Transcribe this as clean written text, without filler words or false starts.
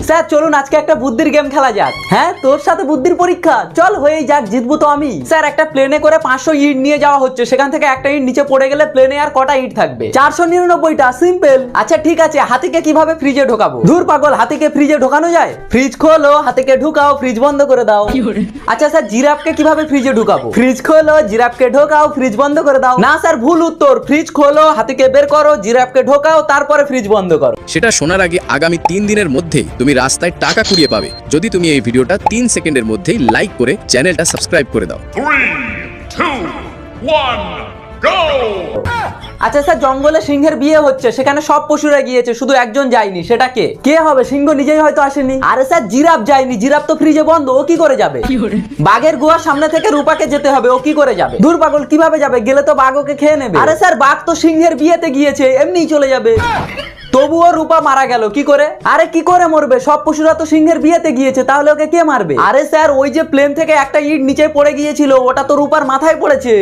Sir চলুন আজকে একটা বুদ্ধির গেম খেলা যাক। হ্যাঁ তোর সাথে বুদ্ধির পরীক্ষা, চল হয়েই যাক, জিতবো তো আমি। স্যার একটা প্লেনে করে 500 ইট নিয়ে যাওয়া হচ্ছে, সেখান থেকে একটা ইট নিচে পড়ে গেলে প্লেনে আর কটা ইট থাকবে? 499টা। সিম্পল। আচ্ছা ঠিক আছে, হাতিকে কিভাবে ফ্রিজে ঢোকাবো? ধুর পাগল, হাতিকে ফ্রিজে ঢোকানো যায়? ফ্রিজ খোলো, হাতিকে ঢুকাও, ফ্রিজ বন্ধ করে দাও। আচ্ছা স্যার জিরাফকে কিভাবে ফ্রিজে ঢুকাবো? ফ্রিজ খোলো, জিরাফকে ঢোকাও, ফ্রিজ বন্ধ করে দাও। না স্যার ভুল উত্তর, ফ্রিজ খোলো, হাতিকে বের করো, জিরাফকে ঢোকাও, তারপরে ফ্রিজ বন্ধ করো। সেটা শোনার আগে আগামী 3 দিনের মধ্যেই তুমি রাস্তায় টাকা কুড়িয়ে পাবে যদি তুমি এই ভিডিওটা 3 সেকেন্ডের মধ্যেই লাইক করে চ্যানেলটা সাবস্ক্রাইব করে দাও। 3, 2, 1, go! আচ্ছা স্যার জঙ্গলে সিংহের বিয়ে হচ্ছে, সেখানে সব পশুরা গিয়েছে, শুধু একজন যায়নি, সেটা কে? কে হবে? সিংহ নিজেই হয়তো আসেনি। আরে স্যার জিরাফ যায়নি, জিরাফ তো ফ্রিজে বন্ধ, ও কি করে যাবে? বাঘের গুহার সামনে থেকে রূপাকে যেতে হবে, ও কি করে যাবে? ধুর পাগল, কিভাবে যাবে? গেলে তো বাঘ ওকে খেয়ে নেবে। আরে স্যার বাঘ তো সিংহের বিয়েতে গিয়েছে, এমনিই চলে যাবে। তবুও রূপা মারা গেল কি করে? আরে কি করে মরবে? সব পশুরা তো সিংহের বিয়েতে গিয়েছে, তাহলে ওকে কে মারবে? আরে স্যার ওই যে প্লেন থেকে একটা ইট নিচে পড়ে গিয়েছিল, ওটা তো রূপার মাথায় পড়েছে।